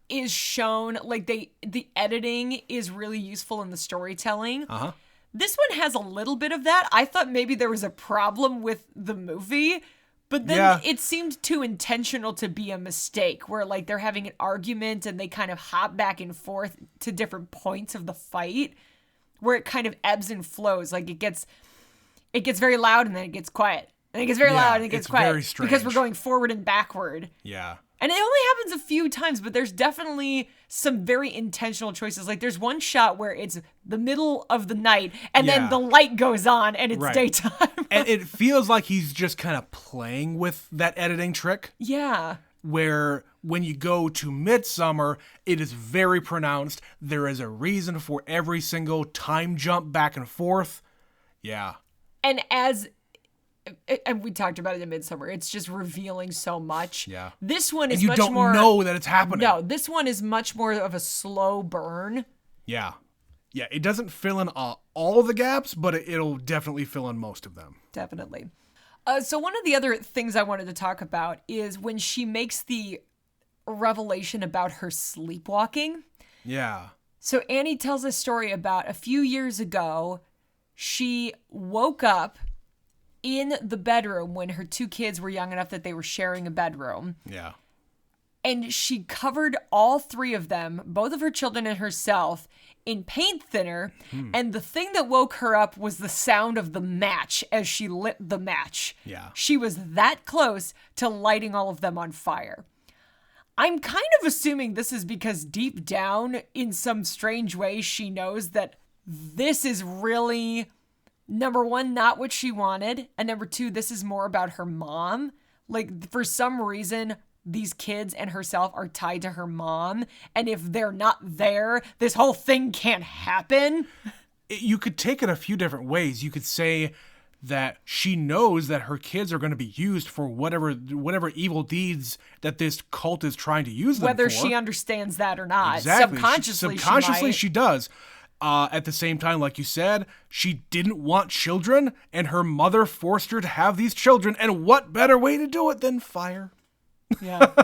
is shown, like, the editing is really useful in the storytelling. Uh-huh. This one has a little bit of that. I thought maybe there was a problem with the movie, but then it seemed too intentional to be a mistake, where, like, they're having an argument and they kind of hop back and forth to different points of the fight, where it kind of ebbs and flows. Like, it gets very loud and then it gets quiet. And it gets very loud and it gets quiet. Very strange. Because we're going forward and backward. Yeah. And it only happens a few times, but there's definitely some very intentional choices. Like, there's one shot where it's the middle of the night and then the light goes on and it's daytime. And it feels like he's just kind of playing with that editing trick. Yeah. Where when you go to Midsommar, it is very pronounced. There is a reason for every single time jump back and forth. Yeah. And we talked about it in Midsommar, it's just revealing so much. Yeah. This one is you much don't more... know that it's happening. No, this one is much more of a slow burn. Yeah. Yeah, it doesn't fill in all of the gaps, but it'll definitely fill in most of them. Definitely. So one of the other things I wanted to talk about is when she makes the revelation about her sleepwalking. Yeah. So Annie tells a story about a few years ago, she woke up in the bedroom when her 2 kids were young enough that they were sharing a bedroom. Yeah. And she covered all 3 of them, both of her children and herself, in paint thinner. And the thing that woke her up was the sound of the match as she lit the match. Yeah. She was that close to lighting all of them on fire. I'm kind of assuming this is because deep down, in some strange way, she knows that this is really... Number 1, not what she wanted. And number 2, this is more about her mom. Like, for some reason, these kids and herself are tied to her mom. And if they're not there, this whole thing can't happen. You could take it a few different ways. You could say that she knows that her kids are going to be used for whatever evil deeds that this cult is trying to use them for. Whether she understands that or not. Exactly. Subconsciously, she does. At the same time, like you said, she didn't want children, and her mother forced her to have these children. And what better way to do it than fire? Yeah.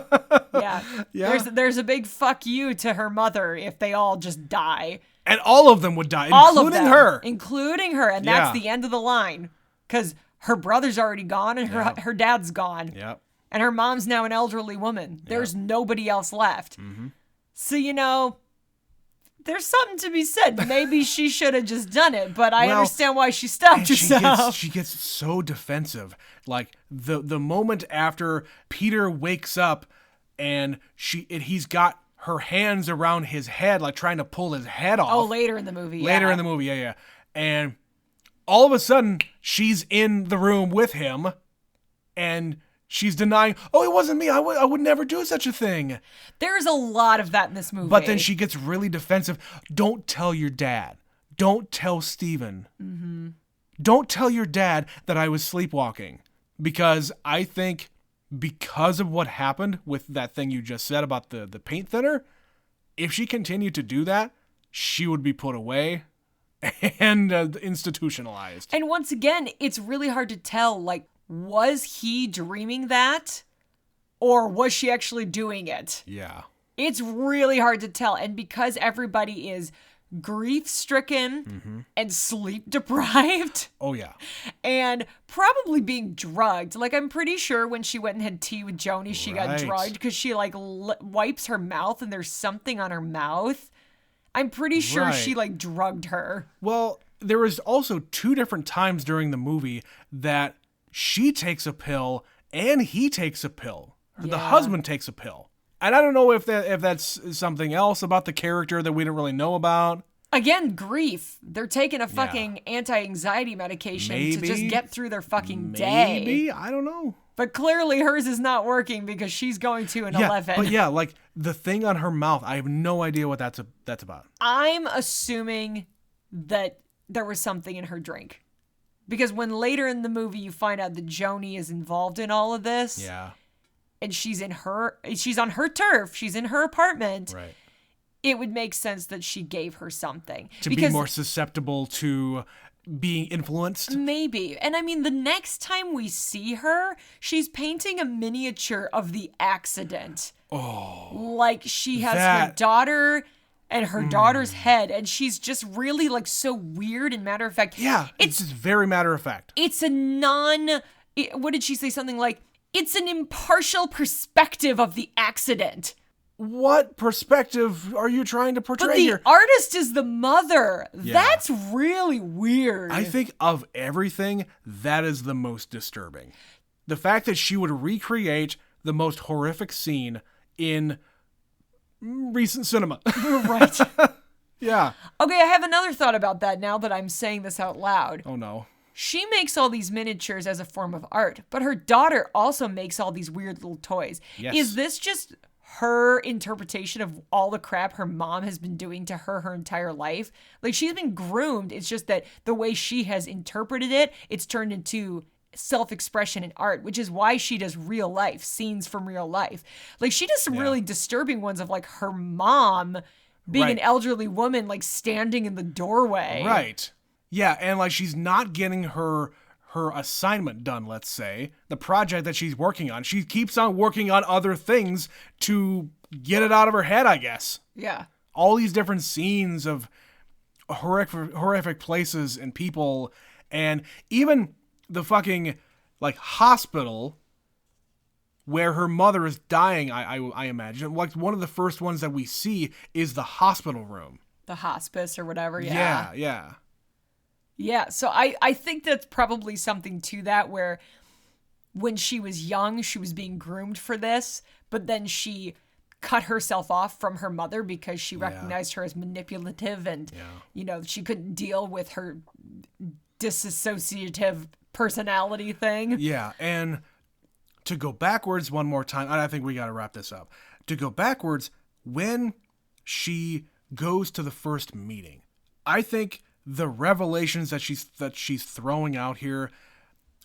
There's a big fuck you to her mother if they all just die. And all of them would die, including her. Including her. And that's the end of the line. Because her brother's already gone and her dad's gone. Yep. And her mom's now an elderly woman. There's nobody else left. Mm-hmm. So, there's something to be said. Maybe she should have just done it, but I understand why she stopped herself. She gets so defensive. Like the moment after Peter wakes up and he's got her hands around his head, like trying to pull his head off. Oh, later in the movie. Later in the movie, yeah. And all of a sudden, she's in the room with him, and she's denying, oh, it wasn't me. I would never do such a thing. There's a lot of that in this movie. But then she gets really defensive. Don't tell your dad. Don't tell Steven. Mm-hmm. Don't tell your dad that I was sleepwalking. Because I think because of what happened with that thing you just said about the paint thinner, if she continued to do that, she would be put away and institutionalized. And once again, it's really hard to tell, like, was he dreaming that? Or was she actually doing it? Yeah. It's really hard to tell. And because everybody is grief-stricken and sleep-deprived. Oh, yeah. And probably being drugged. Like, I'm pretty sure when she went and had tea with Joni, she got drugged because she, like, wipes her mouth and there's something on her mouth. I'm pretty sure she, like, drugged her. Well, there was also 2 different times during the movie that she takes a pill and he takes a pill. The husband takes a pill. And I don't know if that's something else about the character that we didn't really know about. Again, grief. They're taking a fucking anti-anxiety medication to just get through their fucking day. Maybe. I don't know. But clearly hers is not working because she's going to an 11. But yeah, like the thing on her mouth, I have no idea what that's about. I'm assuming that there was something in her drink. Because when later in the movie you find out that Joni is involved in all of this. Yeah. And she's on her turf. She's in her apartment. Right. It would make sense that she gave her something. To be more susceptible to being influenced? Maybe. And I mean, the next time we see her, she's painting a miniature of the accident. Oh. Like she has her daughter and her daughter's head, and she's just really like so weird and matter of fact. Yeah, it's just very matter of fact. It's what did she say? Something like, it's an impartial perspective of the accident. What perspective are you trying to portray here? But the artist is the mother. Yeah. That's really weird. I think of everything, that is the most disturbing. The fact that she would recreate the most horrific scene in recent cinema. Right. Yeah. Okay, I have another thought about that now that I'm saying this out loud. Oh, no. She makes all these miniatures as a form of art, but her daughter also makes all these weird little toys. Yes. Is this just her interpretation of all the crap her mom has been doing to her entire life? Like, she's been groomed. It's just that the way she has interpreted it, it's turned into self-expression in art, which is why she does real life, scenes from real life. Like, she does some really disturbing ones of, like, her mom being an elderly woman, like, standing in the doorway. Right. Yeah, and like she's not getting her assignment done, let's say, the project that she's working on. She keeps on working on other things to get it out of her head, I guess. Yeah. All these different scenes of horrific places and people, and even the fucking like hospital where her mother is dying, I imagine. Like one of the first ones that we see is the hospital room. The hospice or whatever, Yeah. Yeah, so I think that's probably something to that where when she was young, she was being groomed for this, but then she cut herself off from her mother because she recognized her as manipulative and, you know, she couldn't deal with her disassociative personality thing. Yeah, and to go backwards one more time, I think we got to wrap this up. To go backwards, when she goes to the first meeting, I think the revelations that she's throwing out here,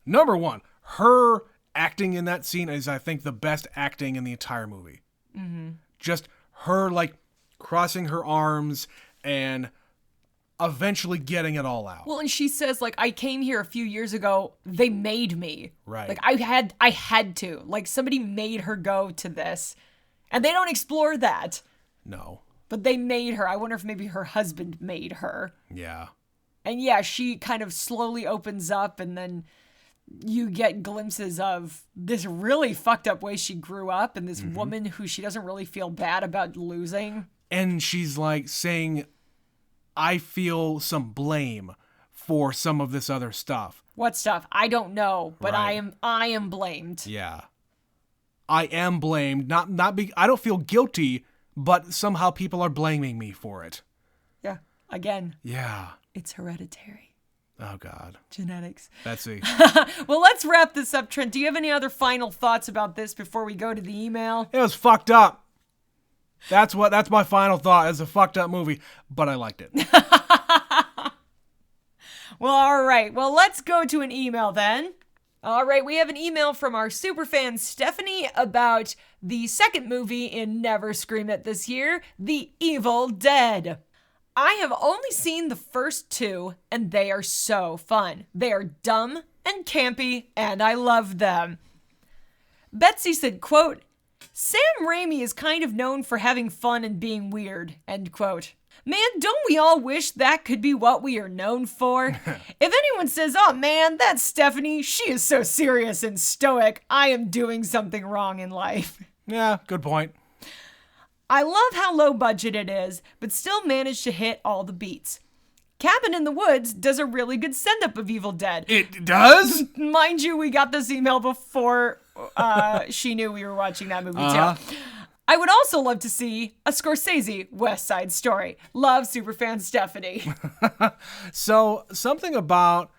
number one, her acting in that scene is, I think, the best acting in the entire movie. Mm-hmm. Just her, like, crossing her arms and eventually getting it all out. Well, and she says, like, I came here a few years ago. They made me. Right. Like, I had to. Like, somebody made her go to this. And they don't explore that. No. But they made her. I wonder if maybe her husband made her. Yeah. And yeah, she kind of slowly opens up, and then you get glimpses of this really fucked up way she grew up and this woman who she doesn't really feel bad about losing. And she's like saying, I feel some blame for some of this other stuff. What stuff? I don't know, but right. I am blamed. Yeah. I am blamed. I don't feel guilty, but somehow people are blaming me for it. Yeah. Again. Yeah. It's hereditary. Oh, God. Genetics. That's it. Well, let's wrap this up, Trent. Do you have any other final thoughts about this before we go to the email? It was fucked up. That's my final thought. It's a fucked up movie, but I liked it. Well, all right. Well, let's go to an email then. All right, we have an email from our superfan Stephanie about the second movie in Never Scream It this year, The Evil Dead. I have only seen the first two, and they are so fun. They are dumb and campy, and I love them. Betsy said, quote, Sam Raimi is kind of known for having fun and being weird, end quote. Man, don't we all wish that could be what we are known for? If anyone says, oh man, that's Stephanie, she is so serious and stoic, I am doing something wrong in life. Yeah, good point. I love how low budget it is, but still managed to hit all the beats. Cabin in the Woods does a really good send-up of Evil Dead. It does? Mind you, we got this email before she knew we were watching that movie too. I would also love to see a Scorsese West Side Story. Love superfan Stephanie. So, something about,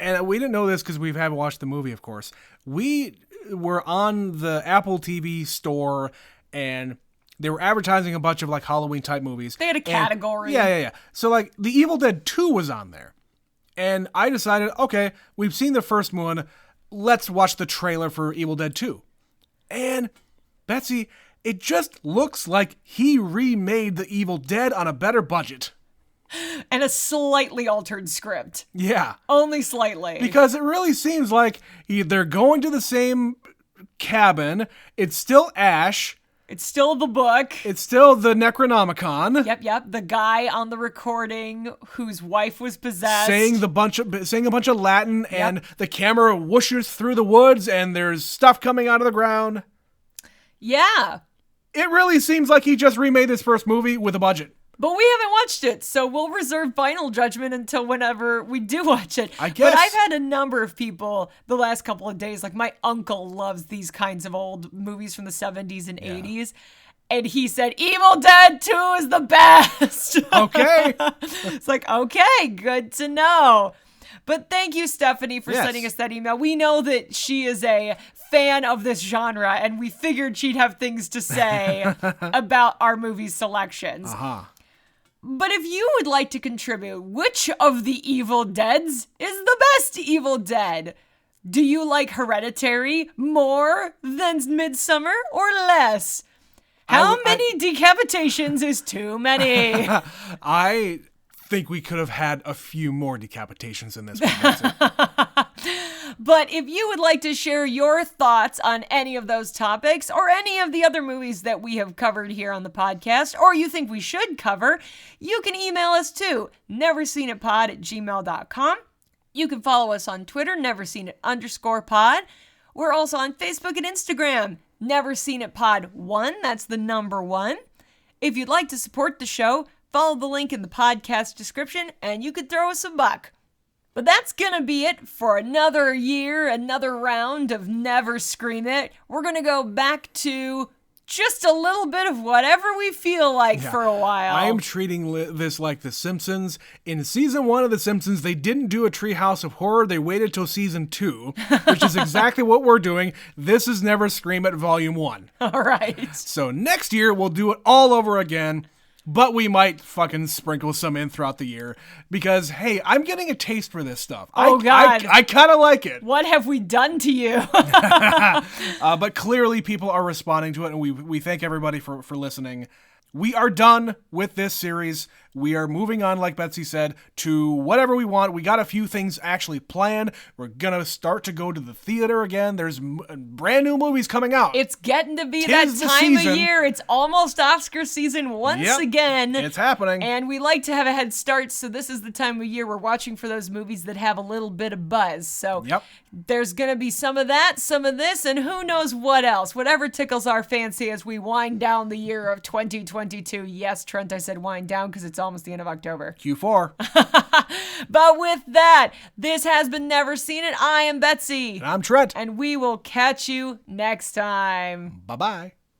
and we didn't know this because we haven't watched the movie, of course. We were on the Apple TV store, and they were advertising a bunch of like Halloween type movies. They had a category. Yeah. So like the Evil Dead 2 was on there. And I decided, okay, we've seen the first one. Let's watch the trailer for Evil Dead 2. And Betsy, it just looks like he remade the Evil Dead on a better budget. And a slightly altered script. Yeah. Only slightly. Because it really seems like they're going to the same cabin. It's still Ash. It's still the book. It's still the Necronomicon. Yep. The guy on the recording whose wife was possessed. Saying a bunch of Latin, and the camera whooshes through the woods, and there's stuff coming out of the ground. Yeah. It really seems like he just remade this first movie with a budget. But we haven't watched it, so we'll reserve final judgment until whenever we do watch it. I guess. But I've had a number of people the last couple of days, like my uncle loves these kinds of old movies from the 70s and 80s. And he said, Evil Dead 2 is the best. Okay. It's like, okay, good to know. But thank you, Stephanie, for sending us that email. We know that she is a fan of this genre, and we figured she'd have things to say about our movie selections. Uh-huh. But if you would like to contribute, which of the Evil Deads is the best Evil Dead? Do you like Hereditary more than Midsommar or less? How many decapitations is too many? I think we could have had a few more decapitations in this one. But if you would like to share your thoughts on any of those topics or any of the other movies that we have covered here on the podcast, or you think we should cover, you can email us to neverseenitpod@gmail.com. You can follow us on Twitter, neverseenit_pod. We're also on Facebook and Instagram, neverseenitpod1. That's the number 1. If you'd like to support the show, follow the link in the podcast description, and you could throw us a buck. But that's gonna be it for another year, another round of Never Scream It. We're gonna go back to just a little bit of whatever we feel like for a while. I am treating this like The Simpsons. In season 1 of The Simpsons, they didn't do a Treehouse of Horror. They waited till season 2, which is exactly what we're doing. This is Never Scream It Volume 1. All right. So next year, we'll do it all over again. But we might fucking sprinkle some in throughout the year because, hey, I'm getting a taste for this stuff. God. I kind of like it. What have we done to you? But clearly people are responding to it, and we thank everybody for listening. We are done with this series. We are moving on, like Betsy said, to whatever we want. We got a few things actually planned. We're going to start to go to the theater again. There's brand new movies coming out. It's getting to be that time of year. It's almost Oscar season once again. It's happening. And we like to have a head start, so this is the time of year we're watching for those movies that have a little bit of buzz. So there's going to be some of that, some of this, and who knows what else. Whatever tickles our fancy as we wind down the year of 2022. Yes, Trent, I said wind down because it's almost the end of October. Q4. But with that, this has been Never Seen It. I am Betsy. And I'm Trent. And we will catch you next time. Bye-bye.